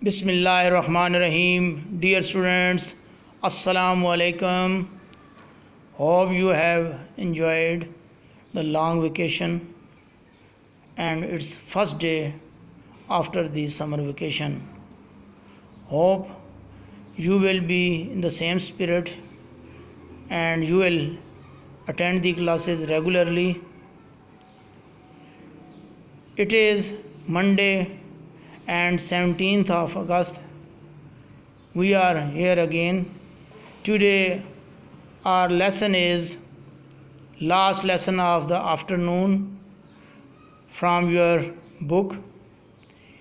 Bismillahirrahmanirrahim. Dear students, Assalamu alaikum. Hope you have enjoyed the long vacation and it's first day after the summer vacation. Hope you will be in the same spirit and you will attend the classes regularly. It is Monday and 17th of August. We are here again. Today our lesson is last lesson of the afternoon from your book.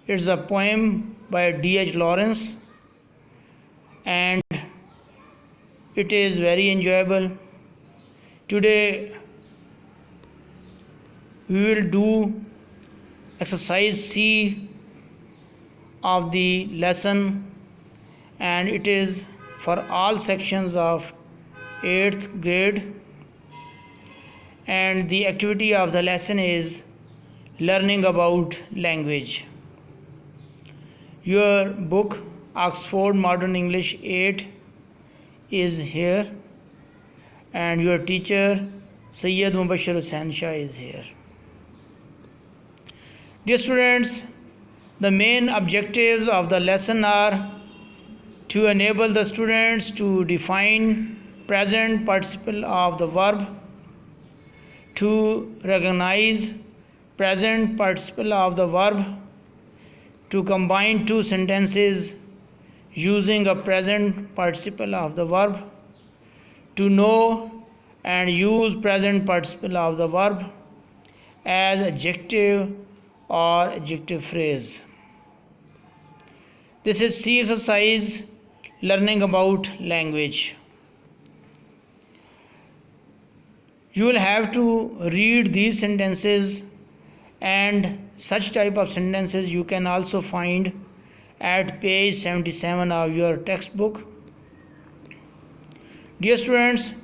It's a poem by D.H. Lawrence and it is very enjoyable. Today we will do exercise C of the lesson and it is for all sections of 8th grade, and the activity of the lesson is learning about language. Your book Oxford Modern English 8 is here and your teacher Sayyid Mubashir Hussain Shah is here. Dear students, the main objectives of the lesson are to enable the students to define present participle of the verb, to recognize present participle of the verb, to combine two sentences using a present participle of the verb, to know and use present participle of the verb as adjective or adjective phrase. This is C exercise, learning about language. You will have to read these sentences, and such type of sentences you can also find at page 77 of your textbook. Dear students,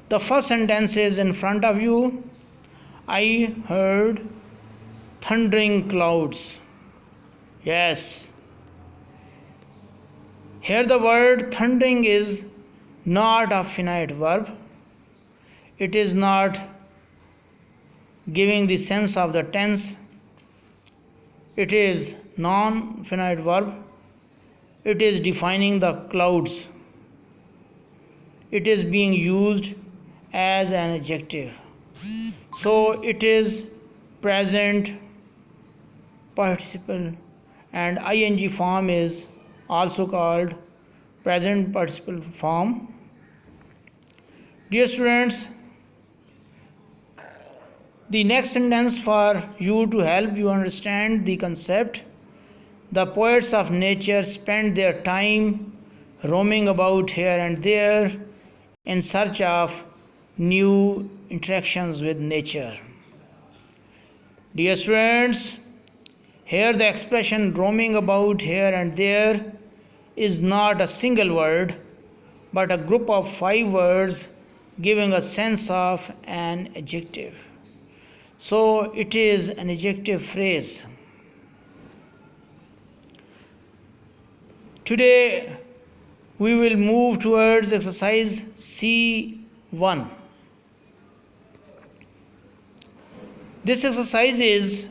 the first sentence is in front of you. I heard thundering clouds. Yes. Here the word thundering is not a finite verb. It is not giving the sense of the tense. It is non-finite verb. It is defining the clouds. It is being used as an adjective. So it is present participle, and ing form is also called present participle form. Dear students, the next sentence for you to help you understand the concept: the poets of nature spend their time roaming about here and there in search of new interactions with nature. Dear students, here the expression roaming about here and there is not a single word but a group of 5 words giving a sense of an adjective. So it is an adjective phrase. Today we will move towards exercise C1. This exercise is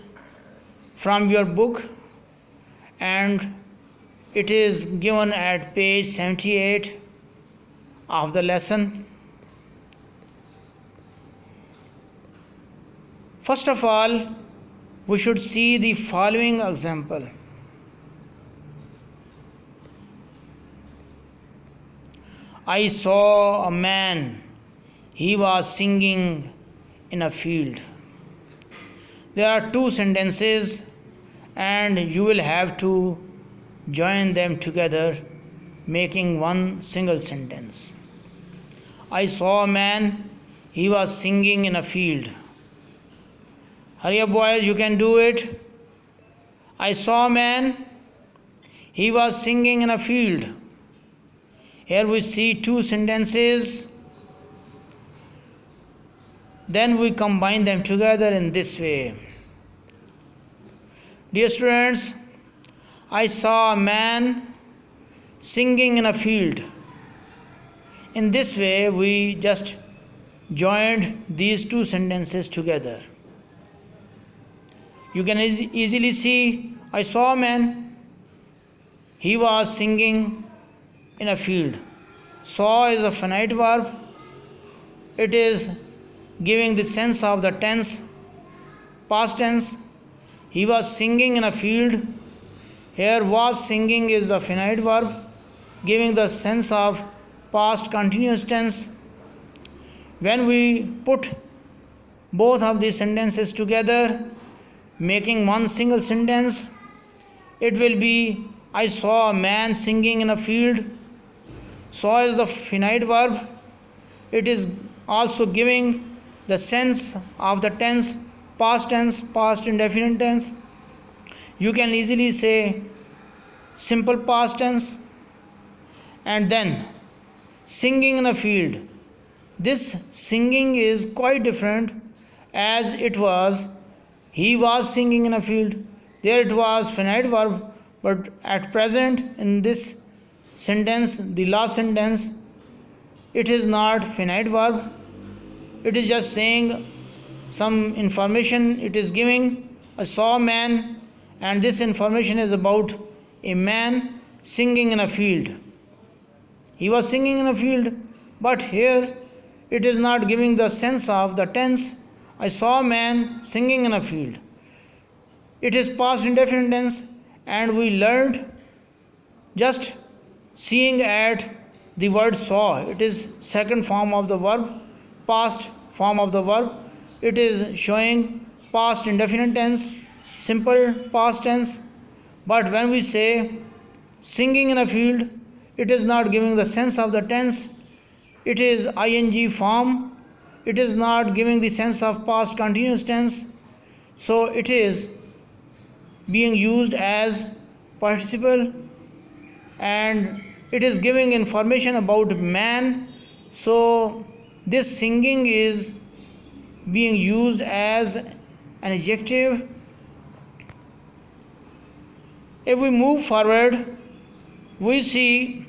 from your book and it is given at page 78 of the lesson. First of all, we should see the following example. I saw a man. He was singing in a field. There are 2 sentences and you will have to join them together, making one single sentence. I saw a man. He was singing in a field. Hurry up, boys, you can do it. I saw a man. He was singing in a field. Here we see 2 sentences. Then we combine them together in this way. Dear students, I saw a man singing in a field. In this way, we just joined these two sentences together. You can easily see, I saw a man, he was singing in a field. Saw is a finite verb. It is giving the sense of the tense, past tense. He was singing in a field. Here, was singing is the finite verb, giving the sense of past continuous tense. When we put both of these sentences together, making one single sentence, it will be, I saw a man singing in a field. Saw is the finite verb. It is also giving the sense of the tense, past indefinite tense. You can easily say simple past tense. And then singing in a field. This singing is quite different, as it was, he was singing in a field. There it was finite verb, but at present in this sentence, the last sentence, it is not finite verb. It is just saying some information it is giving. I saw a man, and this information is about a man singing in a field. He was singing in a field, but here it is not giving the sense of the tense. I saw a man singing in a field. It is past indefinite tense, and we learned just seeing at the word saw. It is second form of the verb, past form of the verb. It is showing past indefinite tense, simple past tense. But when we say singing in a field, it is not giving the sense of the tense. It is ing form. It is not giving the sense of past continuous tense. So it is being used as participle, and it is giving information about man. So this singing is being used as an adjective. If we move forward, we see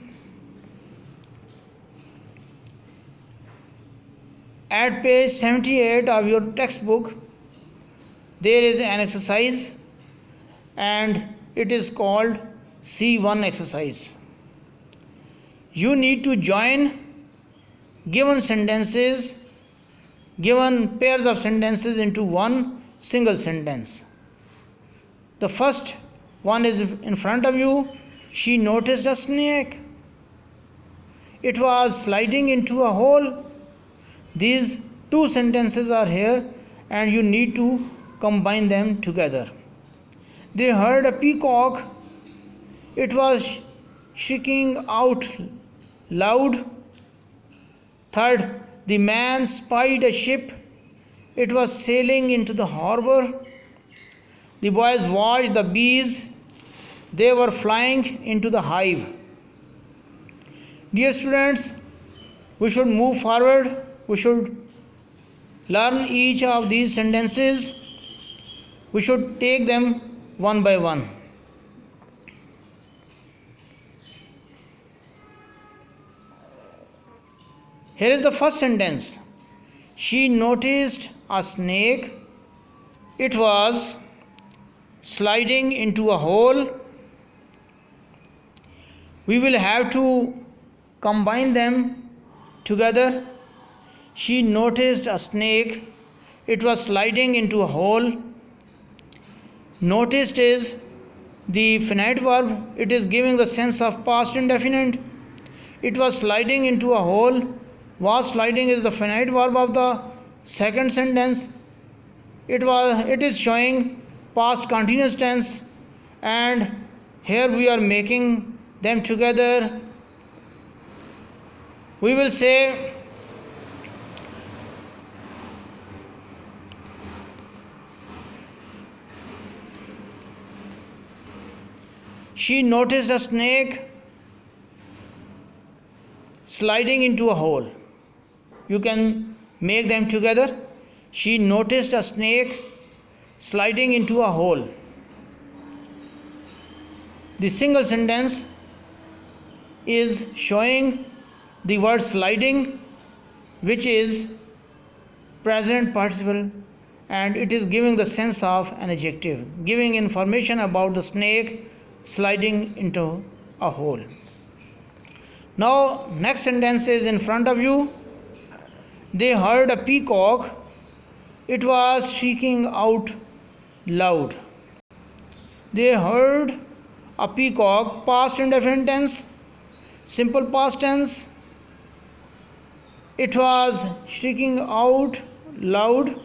at page 78 of your textbook, there is an exercise, and it is called C1 exercise. You need to join given sentences, given pairs of sentences into one single sentence. The first one is in front of you. She noticed a snake. It was sliding into a hole. These two sentences are here, and you need to combine them together. They heard a peacock. It was shrieking out loud. Third, the man spied a ship. It was sailing into the harbor. The boys watched the bees. They were flying into the hive. Dear students, we should move forward. We should learn each of these sentences. We should take them one by one. Here is the first sentence. She noticed a snake. It was sliding into a hole. We will have to combine them together. She noticed a snake. It was sliding into a hole. Noticed is the finite verb. It is giving the sense of past indefinite. It was sliding into a hole. Was sliding is the finite verb of the second sentence. It is showing past continuous tense, and here we are making them together. We will say she noticed a snake sliding into a hole. You can make them together. She noticed a snake sliding into a hole. The single sentence is showing the word sliding, which is present participle, and it is giving the sense of an adjective, giving information about the snake sliding into a hole. Now, next sentence is in front of you. They heard a peacock. It was shrieking out loud. They heard a peacock, past indefinite tense, simple past tense. It was shrieking out loud.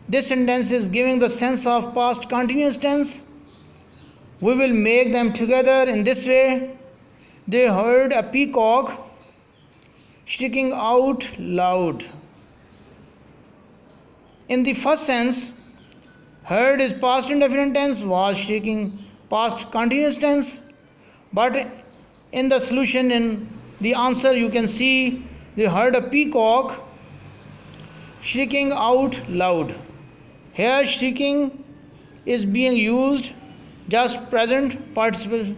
This sentence is giving the sense of past continuous tense. We will make them together in this way. They heard a peacock shrieking out loud. In the first sense, heard is past indefinite tense, was shrieking past continuous tense. But in the solution, in the answer, you can see they heard a peacock shrieking out loud. Here shrieking is being used just present participle.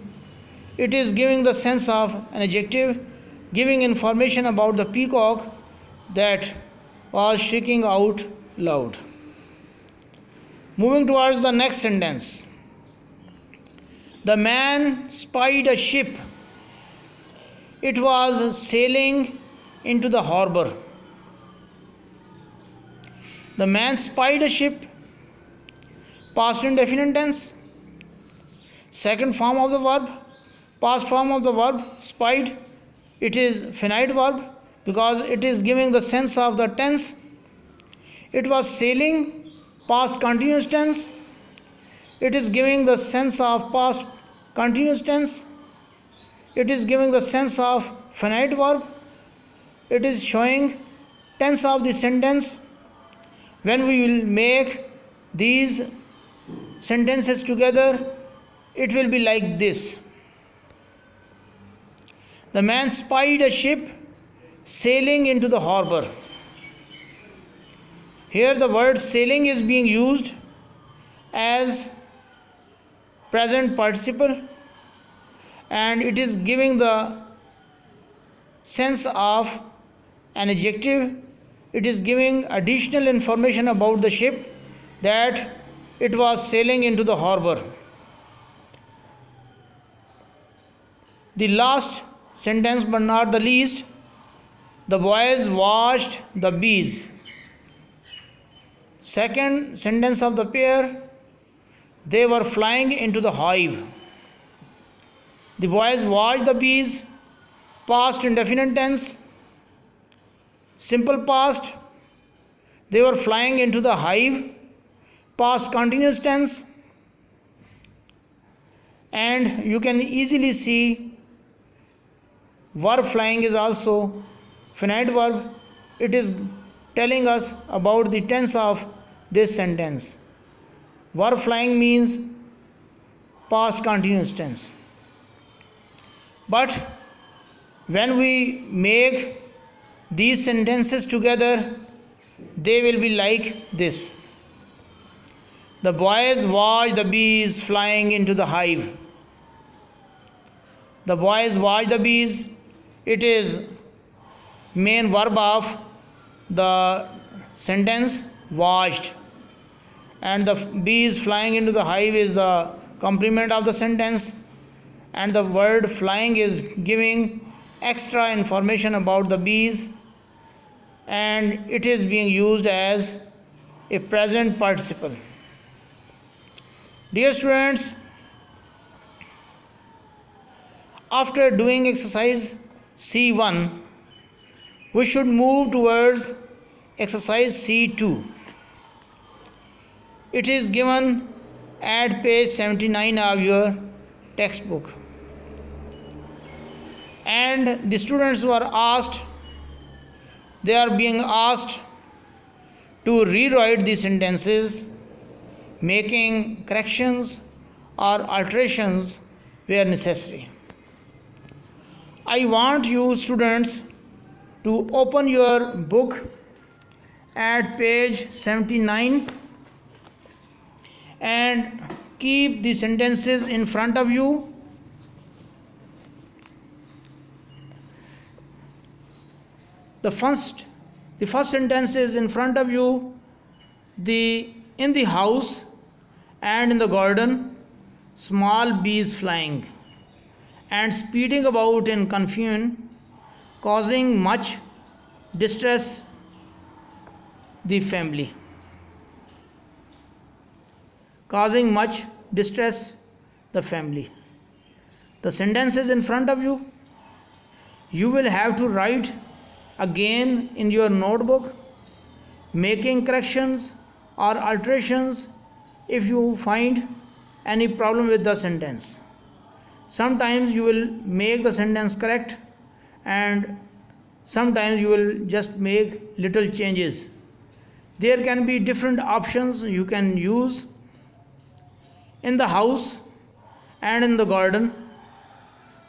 It is giving the sense of an adjective, giving information about the peacock that was shrieking out loud. Moving towards the next sentence. The man spied a ship. It was sailing into the harbor. The man spied a ship, past indefinite tense, second form of the verb, past form of the verb, spied. It is finite verb because it is giving the sense of the tense. It was sailing, past continuous tense. It is giving the sense of past continuous tense. It is giving the sense of finite verb. It is showing tense of the sentence. When we will make these sentences together, it will be like this. The man spied a ship sailing into the harbor. Here the word sailing is being used as present participle, and it is giving the sense of an adjective. It is giving additional information about the ship, that it was sailing into the harbor. The last sentence, but not the least, the boys watched the bees. Second sentence of the pair, they were flying into the hive. The boys watched the bees, past indefinite tense, simple past. They were flying into the hive, past continuous tense. And you can easily see verb flying is also finite verb. It is telling us about the tense of this sentence. Verb flying means past continuous tense. But when we make these sentences together, they will be like this. The boys watched the bees flying into the hive. The boys watched the bees. It is main verb of the sentence, watched, and the bees flying into the hive is the complement of the sentence, and the word flying is giving extra information about the bees, and it is being used as a present participle. Dear students, after doing exercise C1, we should move towards exercise C2. It is given at page 79 of your textbook. And the students were asked, they are being asked to rewrite the sentences, making corrections or alterations where necessary. I want you students to open your book at page 79 and keep the sentences in front of you. The first sentence is in front of you. In the house and in the garden, small bees flying and speeding about in confusion, causing much distress the family. Causing much distress the family. The sentence is in front of you. You will have to write again in your notebook, making corrections or alterations if you find any problem with the sentence. Sometimes you will make the sentence correct, and sometimes you will just make little changes. There can be different options you can use. In the house and in the garden,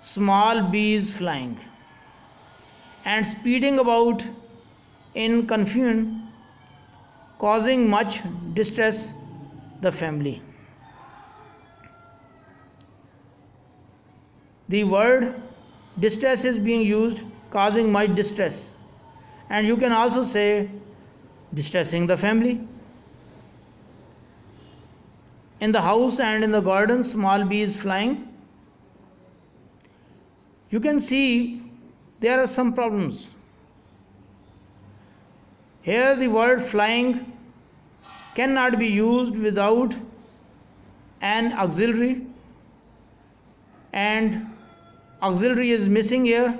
small bees flying and speeding about in confusion, causing much distress the family. The word distress is being used, causing much distress, and you can also say distressing the family. In the house and in the garden, small bees flying. You can see there are some problems. Here the word flying cannot be used without an auxiliary, and auxiliary is missing here.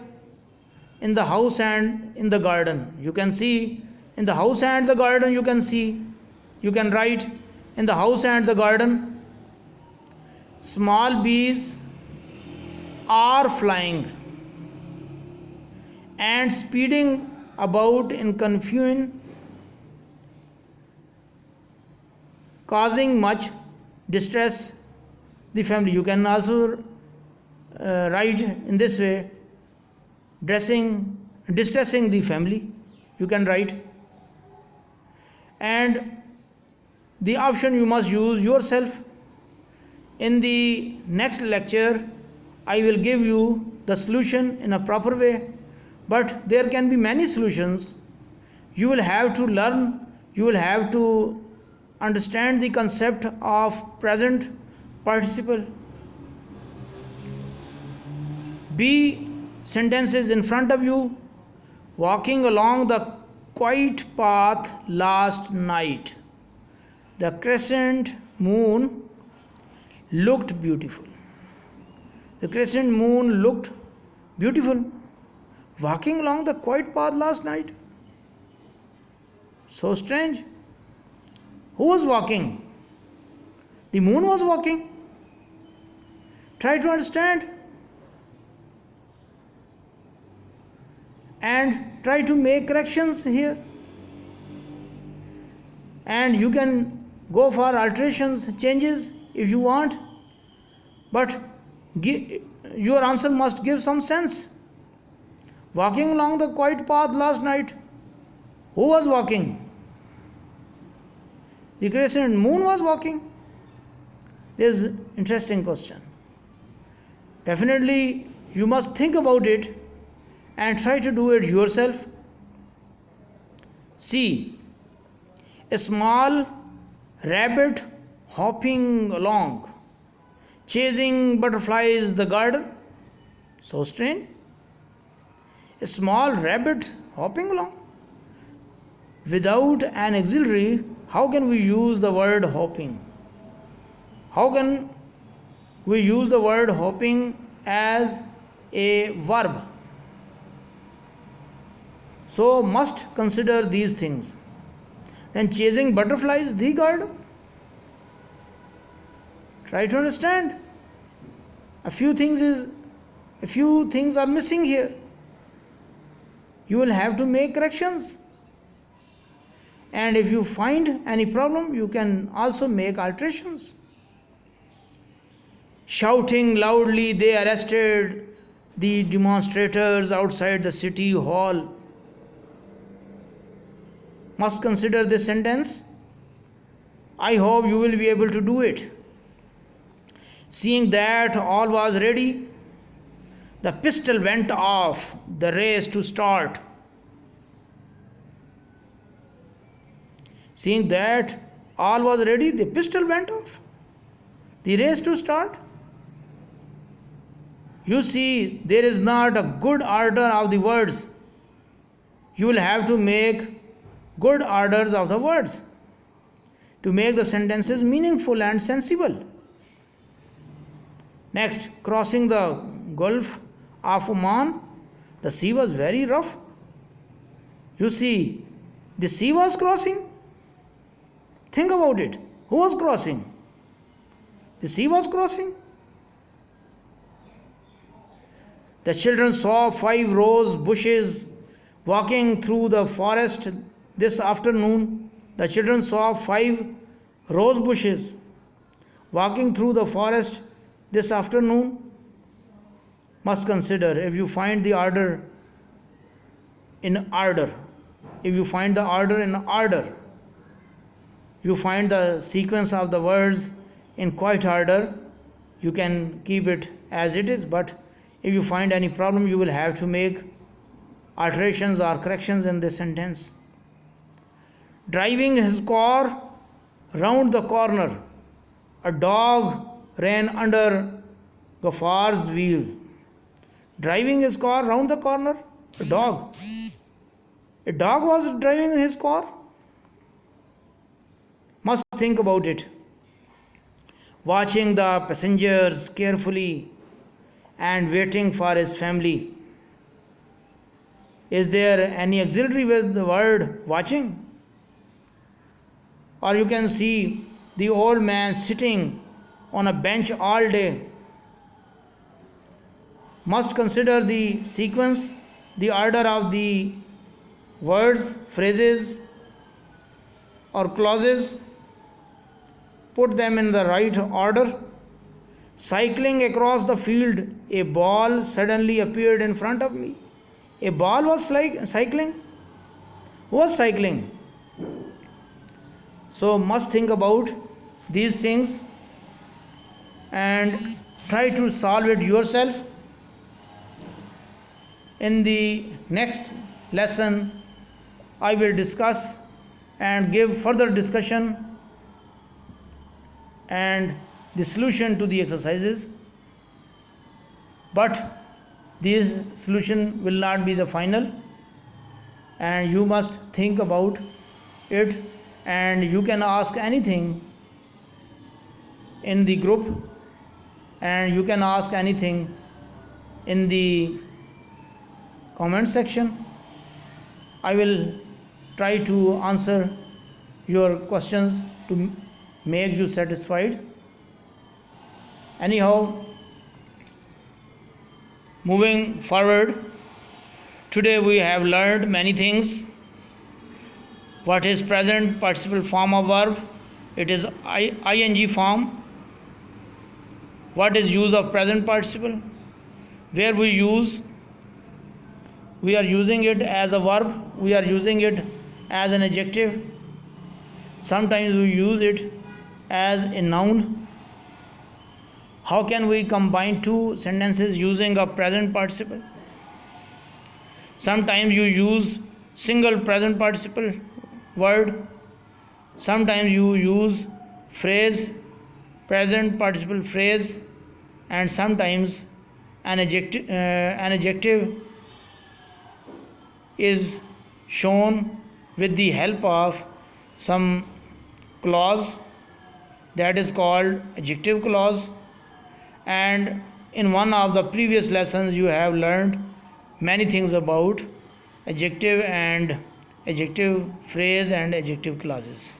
In the house and in the garden, you can see in the house and the garden, you can write in the house and the garden, small bees are flying and speeding about in confusion, causing much distress the family. You can also write in this way, distressing the family. You can write, and the option you must use yourself. In the next lecture, I will give you the solution in a proper way, but there can be many solutions. You will have to learn, you will have to understand the concept of present participle. B sentences in front of you. Walking along the quiet path last night, the crescent moon looked beautiful. The crescent moon looked beautiful. Walking along the quiet path last night. So strange. Who was walking? The moon was walking. Try to understand and try to make corrections here. And you can go for alterations, changes if you want, but your answer must give some sense. Walking along the quiet path last night. Who was walking? The crescent moon was walking. This is an interesting question. Definitely you must think about it and try to do it yourself. C. A small rabbit hopping along, chasing butterflies in the garden. So strange. A small rabbit hopping along. Without an auxiliary, how can we use the word hopping? How can we use the word hopping as a verb? So must consider these things. Then chasing butterflies, the garden. Try to understand. A few things are missing here. You will have to make corrections. And if you find any problem, you can also make alterations. Shouting loudly, they arrested the demonstrators outside the city hall. Must consider this sentence. I hope you will be able to do it. Seeing that all was ready, the pistol went off, the race to start. Seeing that all was ready, the pistol went off, the race to start. You see, there is not a good order of the words. You will have to make good orders of the words to make the sentences meaningful and sensible. Next, crossing the Gulf of Oman, the sea was very rough. You see, the sea was crossing. Think about it. Who was crossing? The sea was crossing. The children saw 5 rose bushes walking through the forest this afternoon. The children saw 5 rose bushes walking through the forest this afternoon. Must consider if you find the order in order. If you find the order in order, you find the sequence of the words in quite order, you can keep it as it is. But if you find any problem, you will have to make alterations or corrections in this sentence. Driving his car round the corner, a dog ran under Gaffar's wheel. Driving his car round the corner, a dog. A dog was driving his car. Must think about it. Watching the passengers carefully and waiting for his family. Is there any auxiliary with the word watching? Or you can see the old man sitting on a bench all day. Must consider the sequence, the order of the words, phrases, or clauses. Put them in the right order. Cycling across the field, a ball suddenly appeared in front of me. A ball was cycling? Who was cycling? So must think about these things and try to solve it yourself. In the next lesson, I will discuss and give further discussion and the solution to the exercises. But this solution will not be the final, and you must think about it, and you can ask anything in the group, and you can ask anything in the comment section. I will try to answer your questions to make you satisfied. Anyhow, moving forward, today we have learned many things. What is present participle form of verb? It is ing form. What is use of present participle? Where we use, we are using it as a verb, we are using it as an adjective. Sometimes we use it as a noun. How can we combine two sentences using a present participle? Sometimes you use single present participle word. Sometimes you use phrase, present participle phrase, and sometimes an adjective is shown with the help of some clause, that is called adjective clause. And in one of the previous lessons you have learned many things about adjective and adjective phrase and adjective clauses.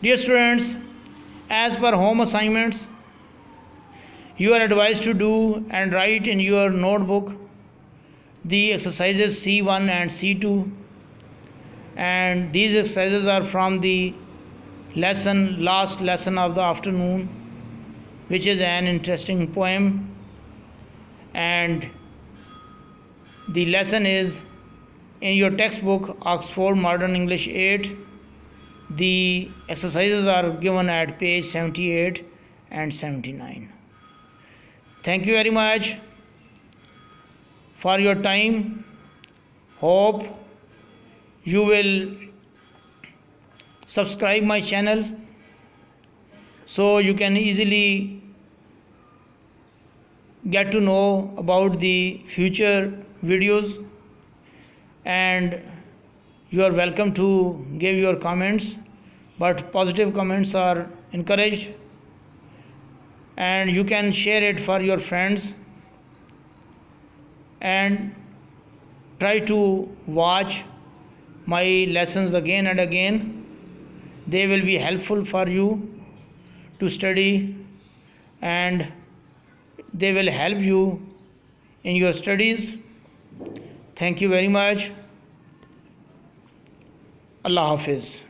Dear students, as per home assignments, you are advised to do and write in your notebook the exercises C1 and C2, and these exercises are from the last lesson of the afternoon, which is an interesting poem, and the lesson is in your textbook Oxford Modern English 8, the exercises are given at page 78 and 79. Thank you very much for your time. Hope you will subscribe my channel so you can easily get to know about the future videos, and you are welcome to give your comments, but positive comments are encouraged, and you can share it for your friends and try to watch my lessons again and again. They will be helpful for you to study, and they will help you in your studies. Thank you very much. Allah Hafiz.